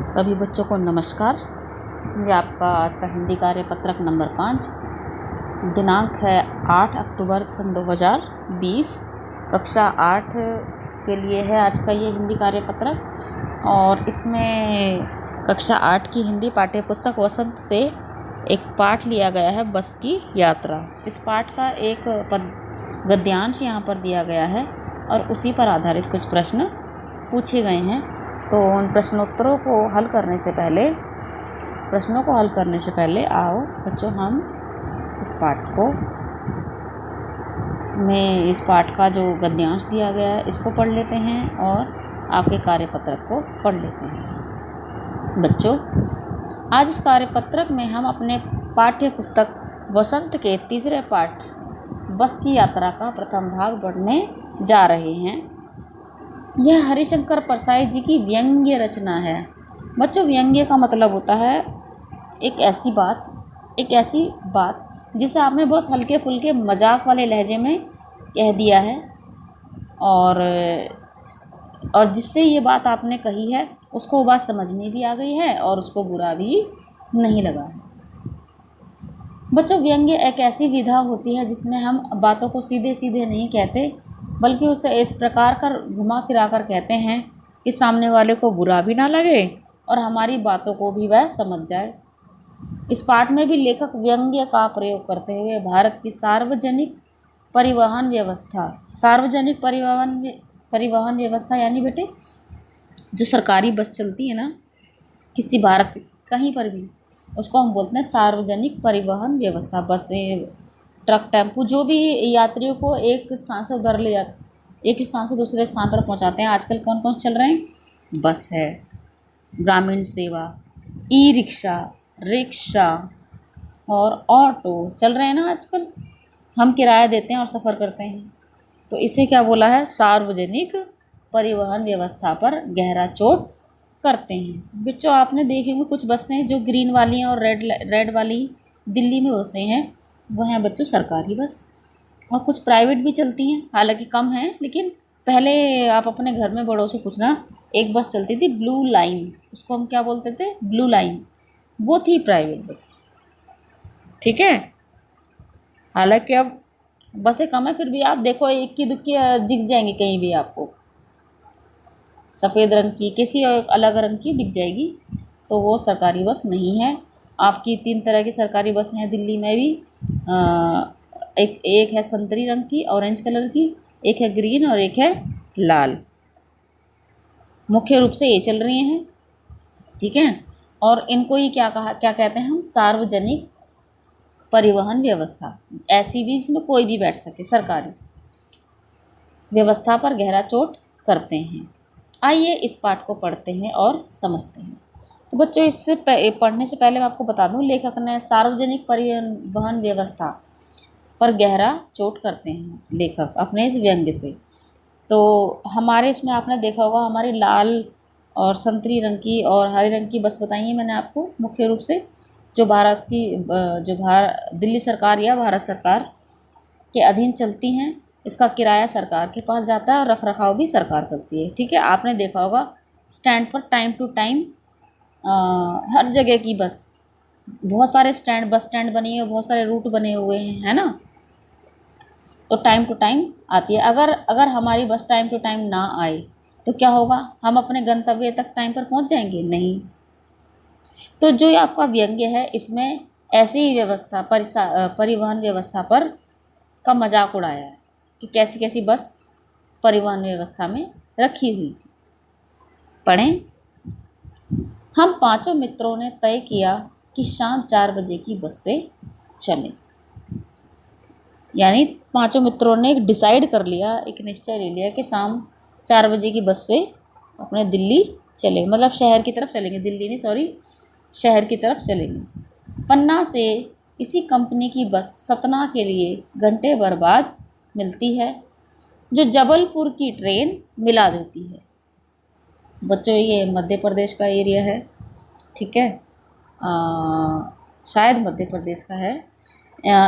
सभी बच्चों को नमस्कार। ये आपका आज का हिंदी कार्य पत्रक नंबर 5। दिनांक है 8 अक्टूबर सन 2020। कक्षा 8 के लिए है आज का ये हिंदी कार्य पत्रक। और इसमें कक्षा 8 की हिंदी पाठ्य पुस्तक वसंत से एक पाठ लिया गया है, बस की यात्रा। इस पाठ का एक गद्यांश यहाँ पर दिया गया है और उसी पर आधारित कुछ प्रश्न पूछे गए हैं। तो उन प्रश्नों को हल करने से पहले आओ बच्चों, हम इस पाठ का जो गद्यांश दिया गया है इसको पढ़ लेते हैं और आपके कार्यपत्रक को पढ़ लेते हैं। बच्चों, आज इस कार्यपत्रक में हम अपने पाठ्य पुस्तक वसंत के तीसरे पाठ बस की यात्रा का प्रथम भाग पढ़ने जा रहे हैं। यह हरिशंकर परसाई जी की व्यंग्य रचना है। बच्चों, व्यंग्य का मतलब होता है एक ऐसी बात जिसे आपने बहुत हल्के फुल्के मजाक वाले लहजे में कह दिया है और जिससे ये बात आपने कही है उसको वो बात समझ में भी आ गई है और उसको बुरा भी नहीं लगा है। बच्चों, व्यंग्य एक ऐसी विधा होती है जिसमें हम बातों को सीधे सीधे नहीं कहते, बल्कि उसे इस प्रकार कर घुमा फिरा कर कहते हैं कि सामने वाले को बुरा भी ना लगे और हमारी बातों को भी वह समझ जाए। इस पाठ में भी लेखक व्यंग्य का प्रयोग करते हुए भारत की सार्वजनिक परिवहन व्यवस्था यानी बेटे जो सरकारी बस चलती है ना किसी भारत कहीं पर भी, उसको हम बोलते हैं सार्वजनिक परिवहन व्यवस्था। बसें, ट्रक, टेम्पू, जो भी यात्रियों को एक स्थान से दूसरे स्थान पर पहुंचाते हैं। आजकल कौन कौन चल रहे हैं? बस है, ग्रामीण सेवा, ई रिक्शा और ऑटो चल रहे हैं ना आजकल। हम किराया देते हैं और सफ़र करते हैं। तो इसे क्या बोला है? सार्वजनिक परिवहन व्यवस्था पर गहरा चोट करते हैं। बच्चों, आपने देखे होंगे कुछ बसें जो ग्रीन वाली हैं और रेड वाली दिल्ली में बसें हैं, वह हैं बच्चों सरकारी बस। और कुछ प्राइवेट भी चलती हैं, हालांकि कम हैं, लेकिन पहले आप अपने घर में बड़ों से पूछना, एक बस चलती थी ब्लू लाइन, उसको हम क्या बोलते थे? Blue line. वो थी प्राइवेट बस, ठीक है। हालांकि अब बसें कम है, फिर भी आप देखो इक्की दुक्की दिख जाएंगी कहीं भी, आपको सफ़ेद रंग की किसी अलग रंग की दिख जाएगी, तो वो सरकारी बस नहीं है। आपकी 3 तरह की सरकारी बसें हैं दिल्ली में भी। एक है संतरी रंग की, ऑरेंज कलर की, एक है ग्रीन और एक है लाल। मुख्य रूप से ये चल रही हैं, ठीक है। और इनको ही क्या कहते हैं हम? सार्वजनिक परिवहन व्यवस्था। ऐसी भी जिसमें कोई भी बैठ सके, सरकारी व्यवस्था पर गहरा चोट करते हैं। आइए इस पाठ को पढ़ते हैं और समझते हैं। तो बच्चों, इससे पढ़ने से पहले मैं आपको बता दूं, लेखक ने सार्वजनिक परिवहन व्यवस्था पर गहरा चोट करते हैं लेखक अपने इस व्यंग्य से। तो हमारे इसमें आपने देखा होगा, हमारी लाल और संतरी रंग की और हरे रंग की बस बताई है मैंने आपको, मुख्य रूप से जो दिल्ली सरकार या भारत सरकार के अधीन चलती हैं। इसका किराया सरकार के पास जाता है और रखरखाव भी सरकार करती है, ठीक है। आपने देखा होगा स्टैंड पर टाइम टू टाइम हर जगह की बस, बहुत सारे बस स्टैंड बने हैं, बहुत सारे रूट बने हुए हैं, है ना। तो टाइम टू टाइम आती है। अगर हमारी बस टाइम टू टाइम ना आए तो क्या होगा? हम अपने गंतव्य तक टाइम पर पहुंच जाएंगे? नहीं। तो जो आपका व्यंग्य है, इसमें ऐसी ही व्यवस्था परिवहन व्यवस्था पर का मजाक उड़ाया है कि कैसी कैसी बस परिवहन व्यवस्था में रखी हुई थी। पढ़ें। हम 5 मित्रों ने तय किया कि शाम 4 बजे की बस से चलें। यानी 5 मित्रों ने डिसाइड कर लिया, एक निश्चय ले लिया कि शाम 4 बजे की बस से अपने दिल्ली चलेंगे, मतलब शहर की तरफ चलेंगे, दिल्ली नहीं सॉरी, शहर की तरफ चलेंगे। पन्ना से इसी कंपनी की बस सतना के लिए घंटे भर बाद मिलती है, जो जबलपुर की ट्रेन मिला देती है। बच्चों, ये मध्य प्रदेश का एरिया है, ठीक है। शायद मध्य प्रदेश का है।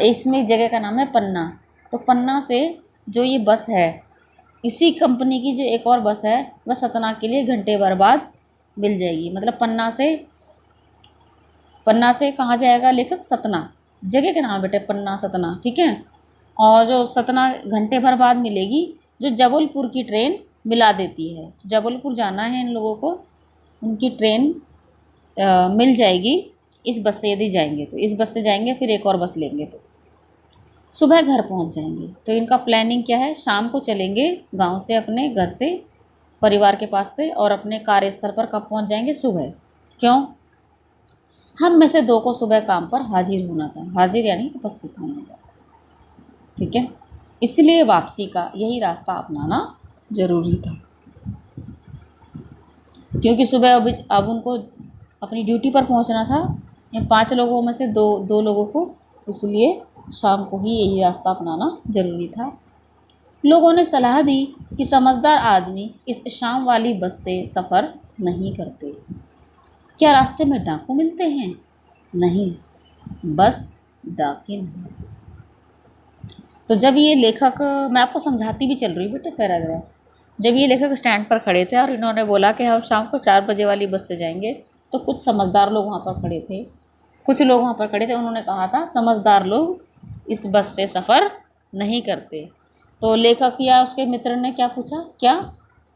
इसमें जगह का नाम है पन्ना। तो पन्ना से जो ये बस है, इसी कंपनी की जो एक और बस है, वह सतना के लिए घंटे भर बाद मिल जाएगी। मतलब पन्ना से कहाँ जाएगा लेखक? सतना, जगह के नाम बेटे, पन्ना सतना, ठीक है। और जो सतना घंटे भर बाद मिलेगी, जो जबलपुर की ट्रेन मिला देती है। जबलपुर जाना है इन लोगों को, उनकी ट्रेन मिल जाएगी इस बस से, यदि जाएंगे तो। इस बस से जाएंगे, फिर एक और बस लेंगे तो सुबह घर पहुंच जाएंगे। तो इनका प्लानिंग क्या है? शाम को चलेंगे गांव से, अपने घर से, परिवार के पास से, और अपने कार्यस्थल पर कब पहुंच जाएंगे? सुबह। क्यों? हम में से 2 को सुबह काम पर हाजिर होना था। हाजिर यानी उपस्थित होना था, ठीक है। इसलिए वापसी का यही रास्ता अपनाना जरूरी था, क्योंकि सुबह अब उनको अपनी ड्यूटी पर पहुंचना था। या 5 लोगों में से दो लोगों को, इसलिए शाम को ही यही रास्ता अपनाना जरूरी था। लोगों ने सलाह दी कि समझदार आदमी इस शाम वाली बस से सफ़र नहीं करते। क्या रास्ते में डाकू मिलते हैं? नहीं, बस डाकिन है। तो जब ये लेखक, मैं आपको समझाती भी चल रही हूँ बेटे पैराग्राफ, जब ये लेखक स्टैंड पर खड़े थे और इन्होंने बोला कि हम शाम को 4 बजे वाली बस से जाएंगे, तो कुछ समझदार लोग वहाँ पर खड़े थे, कुछ लोग वहाँ पर खड़े थे। उन्होंने कहा था समझदार लोग इस बस से सफ़र नहीं करते। तो लेखक या उसके मित्र ने क्या पूछा, क्या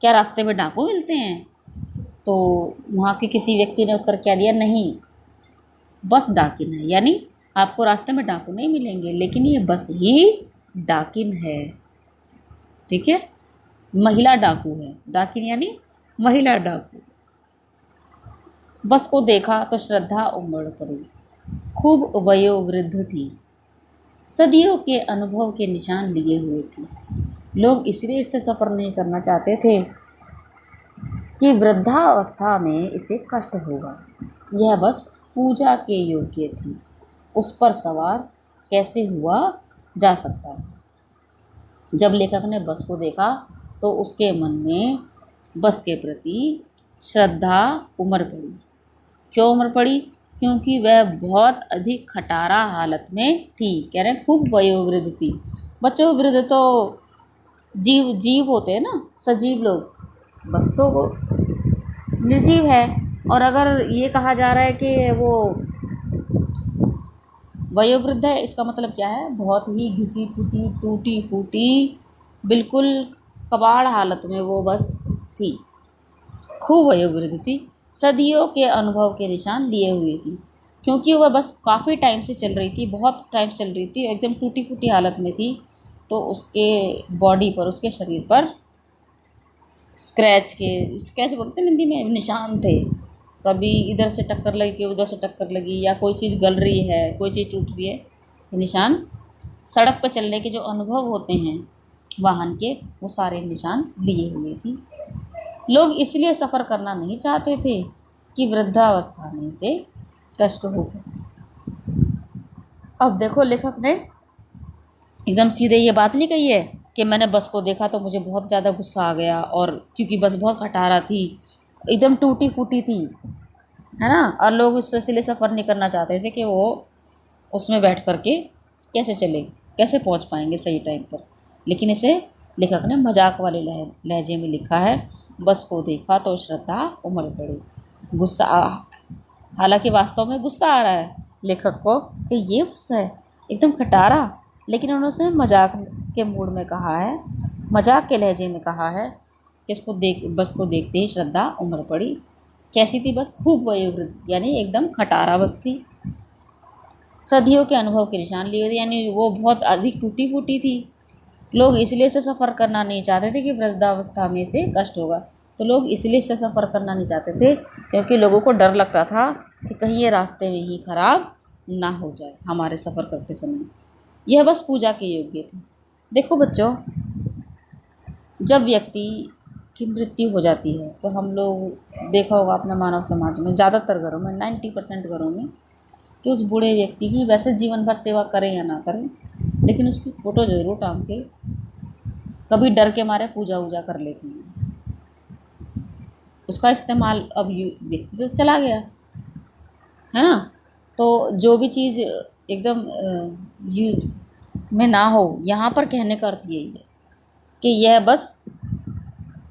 क्या रास्ते में डाकू मिलते हैं? तो वहाँ के किसी व्यक्ति ने उत्तर क्या दिया? नहीं, बस डाकिन है। यानी आपको रास्ते में डाकू नहीं मिलेंगे, लेकिन ये बस ही डाकिन है, ठीक है। महिला डाकू है, डाकिन यानी महिला डाकू। बस को देखा तो श्रद्धा उमड़ पड़ी। खूब वयोवृद्ध थी, सदियों के अनुभव के निशान लिए हुए थी। लोग इसलिए इससे सफ़र नहीं करना चाहते थे कि वृद्धावस्था में इसे कष्ट होगा। यह बस पूजा के योग्य थी, उस पर सवार कैसे हुआ जा सकता है। जब लेखक ने बस को देखा तो उसके मन में बस के प्रति श्रद्धा उमड़ पड़ी। क्यों उमड़ पड़ी? क्योंकि वह बहुत अधिक खटारा हालत में थी। कह रहे हैं खूब वयोवृद्ध थी। बच्चों, वृद्ध तो जीव होते हैं ना, सजीव लोग। बस तो वो निर्जीव है। और अगर ये कहा जा रहा है कि वो वयोवृद्ध है, इसका मतलब क्या है? बहुत ही घिसी पिटी, टूटी फूटी, बिल्कुल कबाड़ हालत में वो बस थी। खूब वयोवृद्ध थी, सदियों के अनुभव के निशान लिए हुए थी। क्योंकि वह बस काफ़ी टाइम से चल रही थी, बहुत टाइम से चल रही थी, एकदम टूटी फूटी हालत में थी। तो उसके बॉडी पर, उसके शरीर पर स्क्रैच बोलते हैं हिंदी में, निशान थे। कभी इधर से टक्कर लगी, कि उधर से टक्कर लगी, या कोई चीज़ गल रही है, कोई चीज़ टूट रही है, ये निशान। सड़क पर चलने के जो अनुभव होते हैं वाहन के, वो सारे निशान लिए हुए थी। लोग इसलिए सफ़र करना नहीं चाहते थे कि वृद्धावस्था में इसे कष्ट होगा। अब देखो, लेखक ने एकदम सीधे ये बात नहीं कही है कि मैंने बस को देखा तो मुझे बहुत ज़्यादा गुस्सा आ गया, और क्योंकि बस बहुत खटारा थी, एकदम टूटी फूटी थी, है ना। और लोग इसलिए सफ़र नहीं करना चाहते थे कि वो उसमें बैठ करके कैसे चले, कैसे पहुंच पाएंगे सही टाइम पर। लेकिन इसे लेखक ने मजाक वाले लहजे में लिखा है। बस को देखा तो श्रद्धा उमड़ पड़ी। गुस्सा, हालांकि वास्तव में गुस्सा आ रहा है लेखक को कि ये बस है एकदम खटारा, लेकिन उन्होंने मजाक के मूड में कहा है, मजाक के लहजे में कहा है कि बस को देखते ही श्रद्धा उमड़ पड़ी। कैसी थी बस? खूब वयोवृद्ध, यानी एकदम खटारा बस थी। सदियों के अनुभव के निशान लिए हुए, यानी वो बहुत अधिक टूटी फूटी थी। लोग इसलिए से सफ़र करना नहीं चाहते थे कि वृद्धावस्था में से कष्ट होगा। तो लोग इसलिए से सफ़र करना नहीं चाहते थे क्योंकि लोगों को डर लगता था कि कहीं ये रास्ते में ही ख़राब ना हो जाए हमारे सफ़र करते समय। यह बस पूजा के योग्य थी। देखो बच्चों, जब व्यक्ति की मृत्यु हो जाती है तो हम लोग देखा होगा अपने मानव समाज में, ज़्यादातर घरों में, 90% घरों में, कि उस बूढ़े व्यक्ति की वैसे जीवन भर सेवा करें या ना करें, लेकिन उसकी फ़ोटो ज़रूर टांग के कभी डर के मारे पूजा वूजा कर लेती हैं। उसका इस्तेमाल अब व्यक्ति तो चला गया है ना, तो जो भी चीज़ एकदम यूज में ना हो, यहाँ पर कहने का अर्थ यही है कि यह बस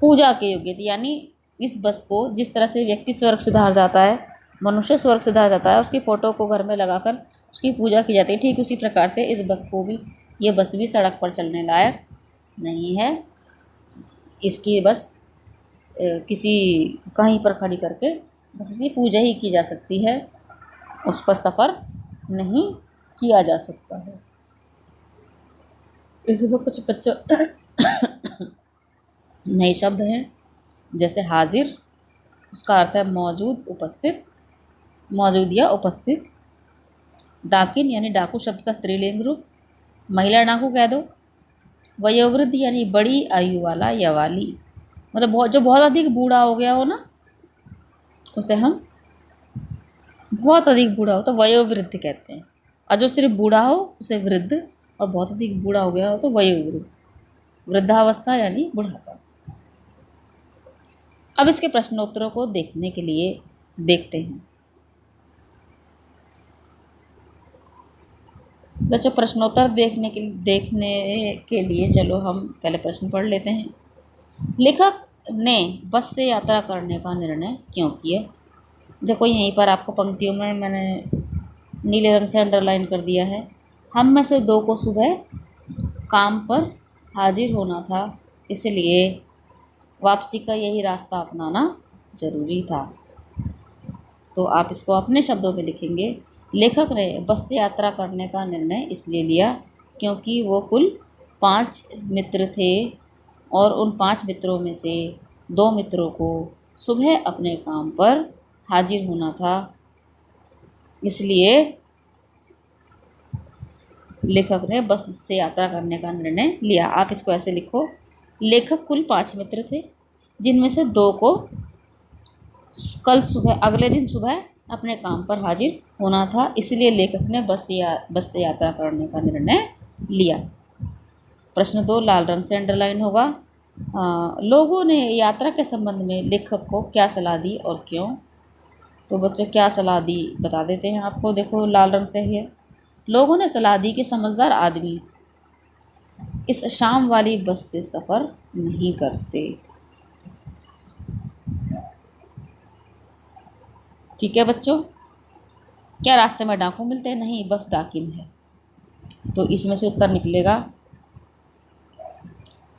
पूजा के योग्य थी, यानी इस बस को जिस तरह से व्यक्ति स्वर्ग सिधार जाता है, मनुष्य स्वर्ग सिधार जाता है, उसकी फ़ोटो को घर में लगाकर उसकी पूजा की जाती है, ठीक उसी प्रकार से इस बस को भी, ये बस भी सड़क पर चलने लायक नहीं है। इसकी बस किसी कहीं पर खड़ी करके बस इसकी पूजा ही की जा सकती है, उस पर सफ़र नहीं किया जा सकता है। इसमें कुछ बच्चों नए शब्द हैं, जैसे हाजिर, उसका अर्थ है मौजूद, उपस्थित, मौजूद या उपस्थित। डाकिन यानी डाकू शब्द का स्त्रीलिंग रूप, महिला डाकू कह दो। वयोवृद्ध यानी बड़ी आयु वाला या वाली, मतलब जो बहुत अधिक बूढ़ा हो गया हो ना, उसे हम बहुत अधिक बूढ़ा हो तो वयोवृद्ध कहते हैं, और जो सिर्फ बूढ़ा हो उसे वृद्ध, और बहुत अधिक बूढ़ा हो गया हो तो वयोवृद्ध। वृद्धावस्था यानी बुढ़ापा। अब इसके प्रश्नोत्तरों को देखने के लिए देखते हैं। बच्चों, प्रश्नोत्तर देखने के लिए चलो हम पहले प्रश्न पढ़ लेते हैं। लेखक ने बस से यात्रा करने का निर्णय क्यों किया? देखो यहीं पर आपको पंक्तियों में मैंने नीले रंग से अंडरलाइन कर दिया है। हम में से दो को सुबह काम पर हाजिर होना था, इसलिए वापसी का यही रास्ता अपनाना जरूरी था। तो आप इसको अपने शब्दों में लिखेंगे। लेखक ने बस से यात्रा करने का निर्णय इसलिए लिया क्योंकि वो कुल 5 मित्र थे और उन 5 मित्रों में से 2 मित्रों को सुबह अपने काम पर हाजिर होना था, इसलिए लेखक ने बस से यात्रा करने का निर्णय लिया। आप इसको ऐसे लिखो, लेखक कुल 5 मित्र थे जिनमें से 2 को कल सुबह, अगले दिन सुबह अपने काम पर हाजिर होना था, इसलिए लेखक ने बस से यात्रा करने का निर्णय लिया। प्रश्न 2 लाल रंग से अंडरलाइन होगा। लोगों ने यात्रा के संबंध में लेखक को क्या सलाह दी और क्यों? तो बच्चों क्या सलाह दी बता देते हैं आपको। देखो लाल रंग से ही है। लोगों ने सलाह दी कि समझदार आदमी इस शाम वाली बस से सफ़र नहीं करते। ठीक है बच्चों, क्या रास्ते में डाकू मिलते हैं? नहीं, बस डाकिन है। तो इसमें से उत्तर निकलेगा,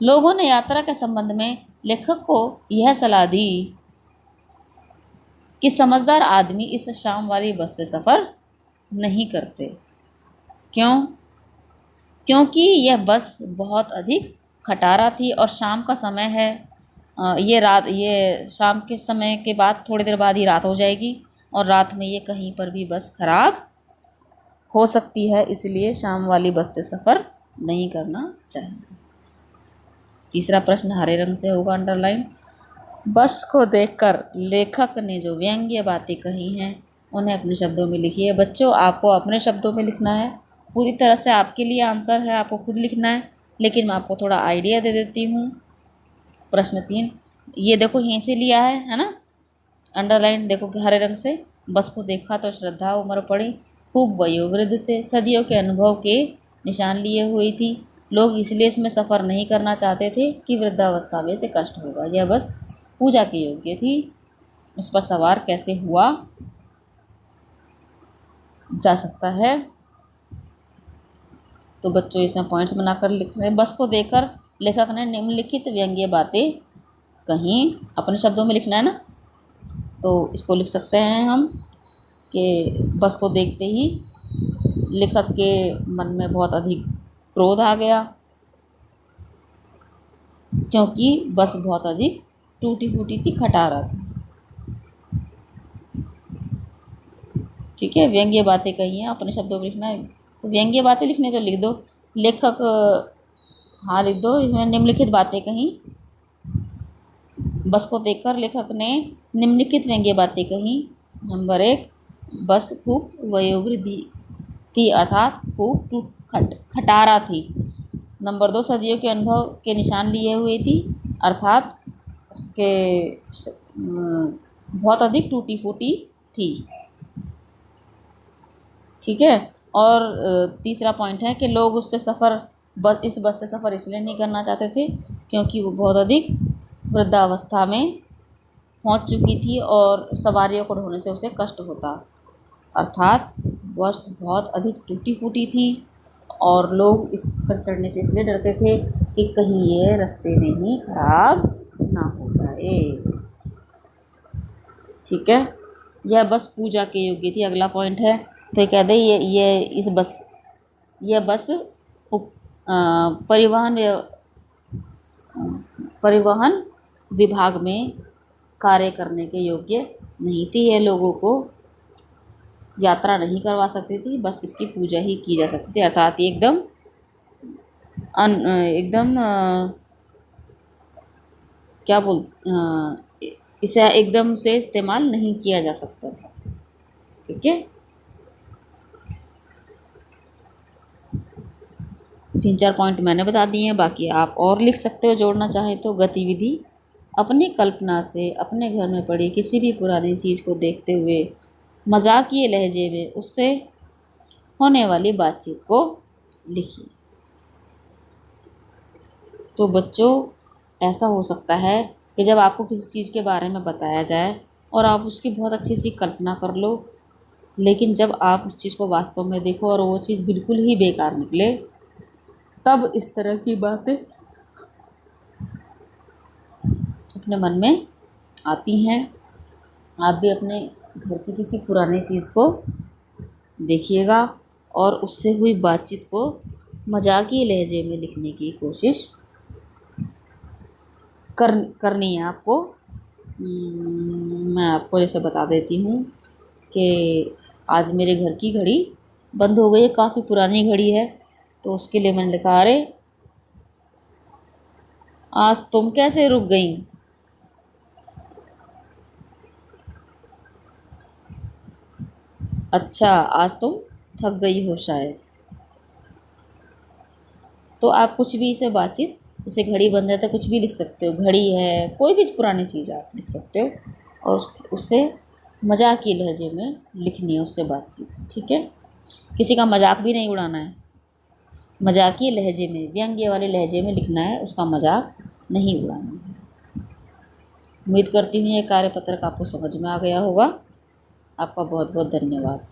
लोगों ने यात्रा के संबंध में लेखक को यह सलाह दी कि समझदार आदमी इस शाम वाली बस से सफ़र नहीं करते। क्यों? क्योंकि यह बस बहुत अधिक खटारा थी और शाम का समय है। ये शाम के समय के बाद थोड़ी देर बाद ही रात हो जाएगी और रात में ये कहीं पर भी बस खराब हो सकती है, इसलिए शाम वाली बस से सफ़र नहीं करना चाहिए। तीसरा प्रश्न हरे रंग से होगा अंडरलाइन। बस को देखकर लेखक ने जो व्यंग्य बातें कही हैं उन्हें अपने शब्दों में लिखिए। बच्चों आपको अपने शब्दों में लिखना है, पूरी तरह से आपके लिए आंसर है, आपको खुद लिखना है, लेकिन मैं आपको थोड़ा आइडिया दे देती हूँ। प्रश्न 3, ये देखो यहीं से लिया है ना अंडरलाइन, देखो हरे रंग से। बस को देखा तो श्रद्धा उम्र पड़ी, खूब वयोवृद्ध थे, सदियों के अनुभव के निशान लिए हुई थी। लोग इसलिए इसमें सफ़र नहीं करना चाहते थे कि वृद्धावस्था में से कष्ट होगा। यह बस पूजा के योग्य थी। उस पर सवार कैसे हुआ जा सकता है? तो बच्चों इसमें पॉइंट्स बनाकर लिख रहे हैं। बस को देखकर लेखक ने निम्नलिखित व्यंग्य बातें कहीं, अपने शब्दों में लिखना है ना, तो इसको लिख सकते हैं हम कि बस को देखते ही लेखक के मन में बहुत अधिक क्रोध आ गया क्योंकि बस बहुत अधिक टूटी फूटी थी, खटारा थी। ठीक है, व्यंग्य बातें कही हैं, अपने शब्दों में लिखना है। तो व्यंग्य बातें लिखने तो लिख दो, लेखक, हाँ लिख दो, इसमें निम्नलिखित बातें कहीं। बस को देखकर लेखक ने निम्नलिखित व्यंग्य बातें कहीं। नंबर 1, बस खूब वयोवृद्धि थी अर्थात खूब खटारा थी। नंबर 2, सदियों के अनुभव के निशान लिए हुए थी अर्थात उसके बहुत अधिक टूटी फूटी थी। ठीक है, और तीसरा पॉइंट है कि लोग उससे इस बस से सफ़र इसलिए नहीं करना चाहते थे क्योंकि वो बहुत अधिक वृद्धावस्था में पहुंच चुकी थी और सवारियों को ढोने से उसे कष्ट होता, अर्थात बस बहुत अधिक टूटी फूटी थी और लोग इस पर चढ़ने से इसलिए डरते थे कि कहीं ये रास्ते में ही खराब ना हो जाए। ठीक है, यह बस पूजा के योग्य थी। अगला पॉइंट है, तो ये कह दे यह बस परिवहन परिवहन विभाग में कार्य करने के योग्य नहीं थी। यह लोगों को यात्रा नहीं करवा सकती थी, बस इसकी पूजा ही की जा सकती थी, अर्थात ये एकदम क्या बोल इसे एकदम से इस्तेमाल नहीं किया जा सकता था। ठीक है, 3-4 पॉइंट मैंने बता दिए हैं, बाकी आप और लिख सकते हो जोड़ना चाहें तो। गतिविधि, अपनी कल्पना से अपने घर में पड़ी किसी भी पुरानी चीज़ को देखते हुए मजाकिये लहजे में उससे होने वाली बातचीत को लिखिए। तो बच्चों, ऐसा हो सकता है कि जब आपको किसी चीज़ के बारे में बताया जाए और आप उसकी बहुत अच्छी सी कल्पना कर लो, लेकिन जब आप उस चीज़ को वास्तव में देखो और वो चीज़ बिल्कुल ही बेकार निकले, तब इस तरह की बातें अपने मन में आती हैं। आप भी अपने घर की किसी पुरानी चीज़ को देखिएगा और उससे हुई बातचीत को मजाकिये लहजे में लिखने की कोशिश करनी है आपको। मैं आपको जैसे बता देती हूँ कि आज मेरे घर की घड़ी बंद हो गई है, काफ़ी पुरानी घड़ी है, तो उसके लिए मैंने लिखा, अरे आज तुम कैसे रुक गई। अच्छा, आज तुम थक गई हो शायद। तो आप कुछ भी इसे बातचीत, जैसे घड़ी बंद है तो कुछ भी लिख सकते हो, घड़ी है, कोई भी पुरानी चीज़ आप लिख सकते हो और उससे मजाकिये लहजे में लिखनी है उससे बातचीत। ठीक है, किसी का मजाक भी नहीं उड़ाना है, मजाकिये लहजे में, व्यंग्य वाले लहजे में लिखना है, उसका मजाक नहीं उड़ाना है। उम्मीद करती हूँ ये कार्यपत्रक आपको समझ में आ गया होगा। आपका बहुत बहुत धन्यवाद।